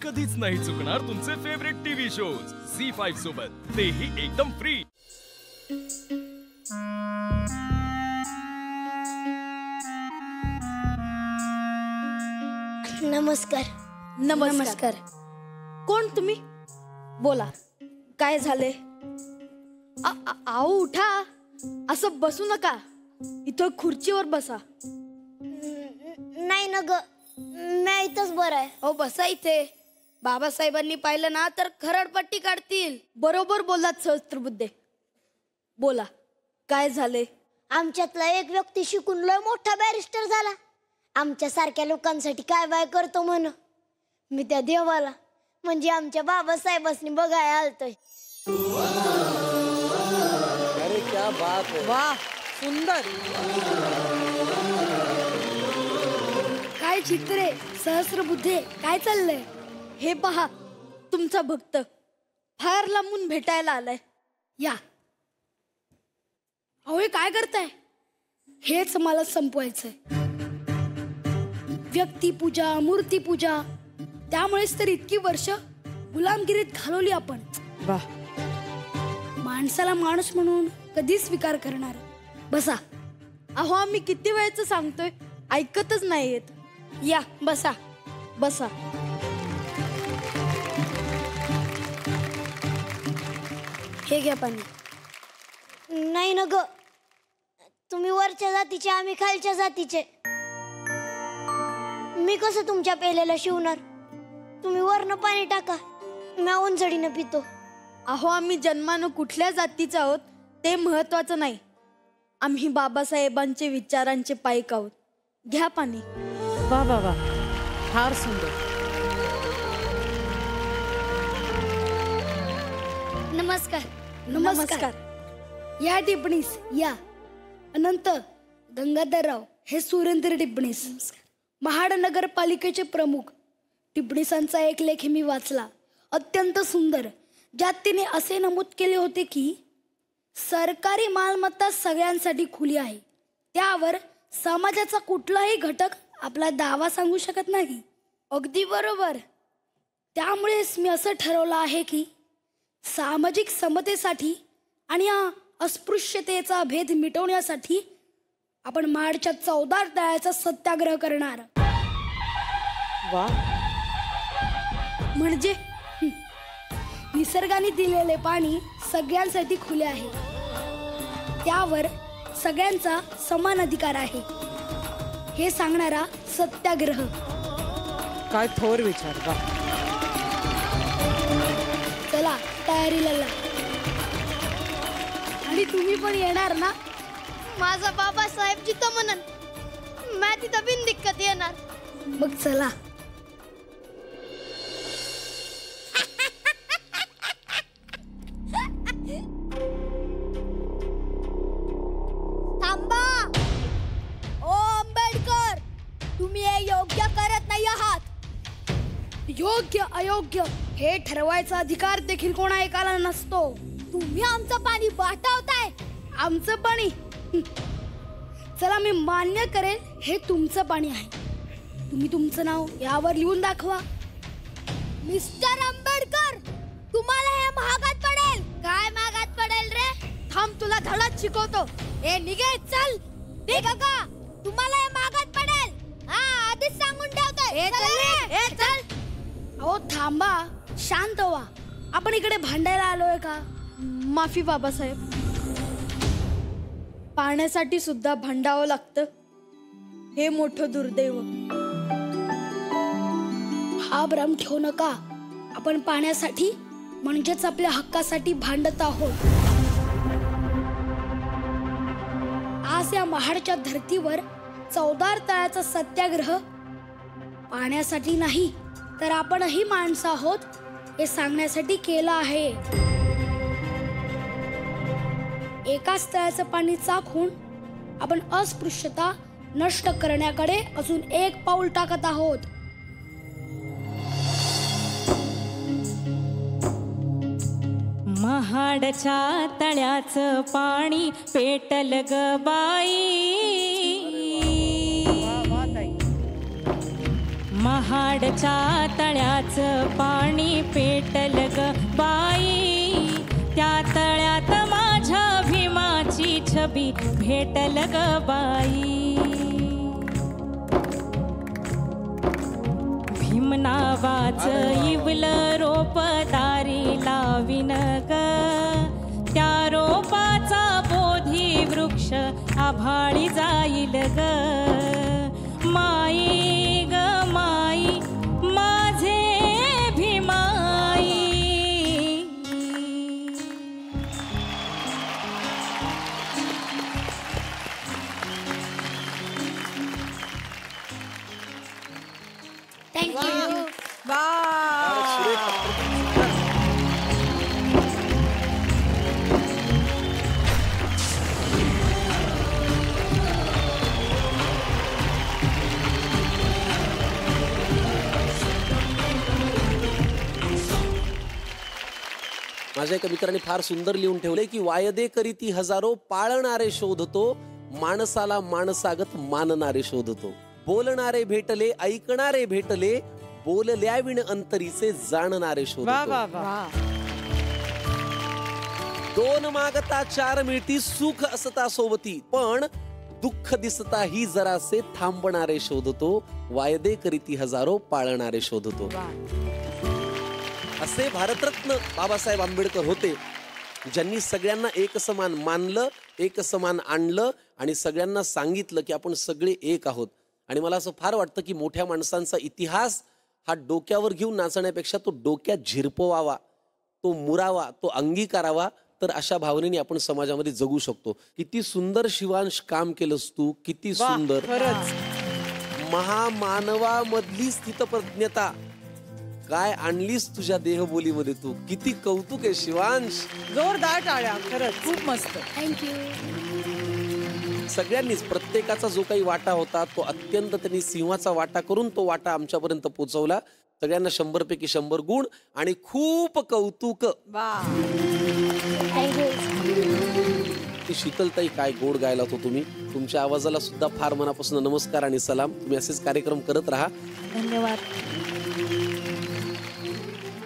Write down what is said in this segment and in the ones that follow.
कधीच नाही चुकणार तुमचे फेवरेट टीव्ही शोज झी5 सोबत, तेही एकदम फ्री। नमस्कार। नमस्कार। कोण तुम्ही? बोला, काय झाले? आओ उठा, असं बसू नका, इथं खुर्चीवर बसा। नाही ना ग, मी इथंच बरं आहे। हो बसा इथे, बाबासाहेबांनी पाहिलं ना तर खरडपट्टी काढतील। बरोबर बोललात सहस्त्रबुद्धे। बोला, काय झाले? आमच्यातला एक व्यक्ती शिकून लय मोठा बॅरिस्टर झाला, आमच्या सारख्या लोकांसाठी काय बाय करतो म्हण। मी त्या देवाला म्हणजे आमच्या बाबासाहेबांनी बघायला आलतोय। अरे क्या बात है, वाह सुंदर। काय चित्रे सहस्त्रबुद्धे, काय चाललंय? हे पहा, तुमचा भक्त फार लांबून भेटायला आलाय, या। अहो हे काय करताय? हेच मला संपवायचंय। व्यक्तिपूजा, मूर्तीपूजा, त्यामुळेच तर इतकी वर्ष गुलामगिरीत घालवली आपण। वाह, माणसाला माणूस म्हणून कधी स्वीकार करणार? बसा। अहो आम्ही किती वेळचं सांगतोय, ऐकतच नाही येत। या बसा बसा। हे घ्या पाणी। नाही ना ग, तुम्ही वरच्या जातीचे, आम्ही खालच्या जातीचे, मी कसं तुमच्या पेल्याला शिवणार? तुम्ही वरनं पाणी टाका, मी उंचडीनं पितो। अहो आम्ही जन्मानं कुठल्या जातीचं आहोत ते महत्वाचं नाही, आम्ही बाबासाहेबांचे विचारांचे पाईक आहोत। घ्या पाणी। वाह वाह वाह, फार सुंदर। नमस्कार। नमस्कार। या टिप्पणीस या। अनंत गंगाधरराव हे सुरेंद्र टिप्पणीस, महाड नगरपालिकेचे प्रमुख। टिप्पणीसांचा एक लेख मी वाचला, अत्यंत सुंदर, ज्यात तिने असे नमूद केले होते की सरकारी मालमत्ता सगळ्यांसाठी खुली आहे, त्यावर समाजाचा कुठलाही घटक आपला दावा सांगू शकत नाही। अगदी बरोबर। त्यामुळेच मी असं ठरवलं आहे की सामाजिक समतेसाठी आणि अस्पृश्यतेचा भेद मिटवण्यासाठी आपण महाडच्या 14 तळ्याचा सत्याग्रह करणार। वाह, म्हणजे निसर्गाने दिलेले पाणी सगळ्यांसाठी खुले आहे, त्यावर सगळ्यांचा समान अधिकार आहे, हे सांगणारा सत्याग्रह। काय थोर विचार। वाह, चला तयारीला लागा। आणि तुम्ही पण येणार ना? माझा बाबासाहेब जिथं म्हणन मी तिथं बिनदिक्कत येणार। मग चला। थांबा, ओ आंबेडकर, तुम्ही हे योग्य करत नाही आहात। योग्य अयोग्य हे ठरवायचा अधिकार देखील कोणा एकाला नसतो। तुम्ही आमचं पाणी वाटवताय। आमचं पाणी? चला मी मान्य करेल, हे तुमचं पाणी आहे। तुम्ही तुमचं नाव यावर लिहून दाखवा। मिस्टर आंबेडकर, तुम्हाला हे महागात पडेल। काय महागात पडेल रे? थांब, तुला धडाच शिकवतो। ए निघे, चल। निघा का? तुम्हाला हे महागात पडेल, हा आधीच सांगून ठेवतोय। चल। अहो थांबा, शांत व्हा। आपण इकडे भांडायला आलोय का? माफी बाबासाहेब, पाण्यासाठी सुद्धा भांडावं लागतं, हे मोठं दुर्दैव। हा भ्रम ठेवू नका, आपण पाण्यासाठी म्हणजेच आपल्या हक्कासाठी भांडत आहोत। आज या महाडच्या धर्तीवर 14 तळ्याचा सत्याग्रह पाण्यासाठी नाही तर आपणही माणसं आहोत हे सांगण्यासाठी केलं आहे। एकाच तळ्याचं पाणी चाखून आपण अस्पृश्यता नष्ट करण्याकडे अजून एक पाऊल टाकत आहोत। महाडच्या तळ्याचं पाणी पेटल ग बाई, महाडच्या तळ्याचं पाणी पेटल ग बाई, त्या तळ्यात माझ्या भीमाची छबी भेटल ग बाई. भीम नावाचं इवलं रोप दारी लाविन ग, त्या रोपाचा बोधी वृक्ष आभाळी जाईल ग. माई ग माई माझे भीमाई. थँक्यू. माझ्या एका मित्राने फार सुंदर लिहून ठेवले की वायदे करीती हजारो, पाळणारे शोधतो, माणसाला माणसागत मानणारे शोधतो. बोलणारे भेटले, ऐकणारे भेटले, बोलल्याविण अंतरीचे जाणणारे वा शोधतो. वा वा. दोन मागता चार मिळती, सुख असता सोबती, पण दुःख दिसता ही जरासे थांबणारे शोधतो. वायदे करीती हजारो, पाळणारे शोधतो. असे भारतरत्न बाबासाहेब आंबेडकर होते, ज्यांनी सगळ्यांना एक समान मानलं, एक समान आणलं आणि सगळ्यांना सांगितलं की आपण सगळे एक आहोत. आणि मला असं फार वाटतं की मोठ्या माणसांचा इतिहास हा डोक्यावर घेऊन नाचण्यापेक्षा तो डोक्यात झिरपवावा, तो मुरावा, तो अंगीकारावा. तर अशा भावनेने आपण समाजामध्ये जगू शकतो. किती सुंदर शिवांश काम केलंस तू, किती सुंदर. खरंच महामानवामधली स्थितप्रज्ञता काय आणलीस तुझ्या देहबोलीमध्ये तू. किती कौतुक आहे शिवांश. जोरदार टाळ्या. खरंच खूप मस्त. थँक्यू. सगळ्यांनीच प्रत्येकाचा जो काही वाटा होता तो अत्यंत त्यांनी सिंहाचा वाटा करून तो वाटा आमच्यापर्यंत पोहोचवला. सगळ्यांना 100 पैकी 100 गुण आणि खूप कौतुक. थँक्यू. ती शीतलताई काय गोड गायला तो तुम्ही. तुमच्या आवाजाला सुद्धा फार मनापासून नमस्कार आणि सलाम. तुम्ही असेच कार्यक्रम करत राहा. धन्यवाद.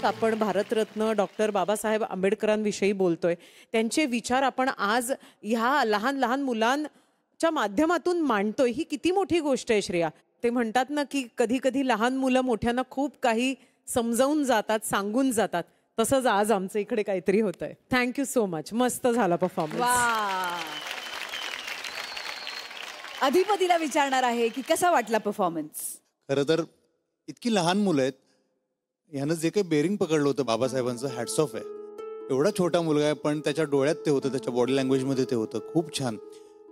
आपण भारतरत्न डॉक्टर बाबासाहेब आंबेडकरांविषयी बोलतोय. त्यांचे विचार आपण आज ह्या लहान लहान मुलांच्या माध्यमातून मांडतोय. ही किती मोठी गोष्ट आहे श्रेया. ते म्हणतात ना की कधी कधी लहान मुलं मोठ्यांना खूप काही समजावून जातात, सांगून जातात. तसंच आज आमचं इकडे काहीतरी होतंय. Thank you so much. मस्त झाला परफॉर्मन्स. अधिपतीला विचारणार आहे की कसा वाटला परफॉर्मन्स. खरं तर इतकी लहान मुलं आहेत, ह्यानं जे काही बेरिंग पकडलं होतं बाबासाहेबांचं, हॅट्स ऑफ आहे. एवढा छोटा मुलगा आहे पण त्याच्या डोळ्यात ते होतं, त्याच्या बॉडी लँग्वेजमध्ये ते होतं. खूप छान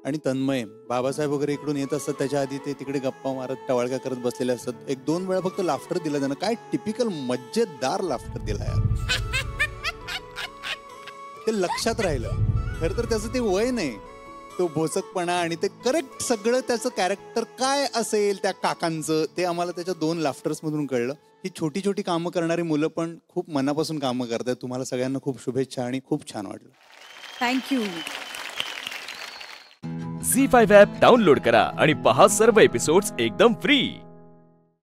आणि तन्मय. बाबासाहेब वगैरे इकडून येत असतात, त्याच्या आधी ते तिकडे गप्पा मारत टवाळक्या करत बसलेले असतात. 1-2 वेळा फक्त लाफ्टर दिला त्यानं. काय टिपिकल मजेदार लाफ्टर दिला यार. ते लक्षात राहिलं. खरं तर त्याचं ते वय नाही, तो भोसकपणा आणि ते करेक्ट सगळं त्याचं कॅरेक्टर काय असेल त्या काकांचं ते आम्हाला त्याच्या 2 लाफ्टर्स मधून कळलं. ही छोटी छोटी कामं करणारी मुलं पण खूप मनापासून कामं करतात. तुम्हाला सगळ्यांना खूप शुभेच्छा आणि खूप छान वाटलं. थँक्यू. झी5 ॲप डाउनलोड करा आणि पहा सर्व एपिसोड्स एकदम फ्री.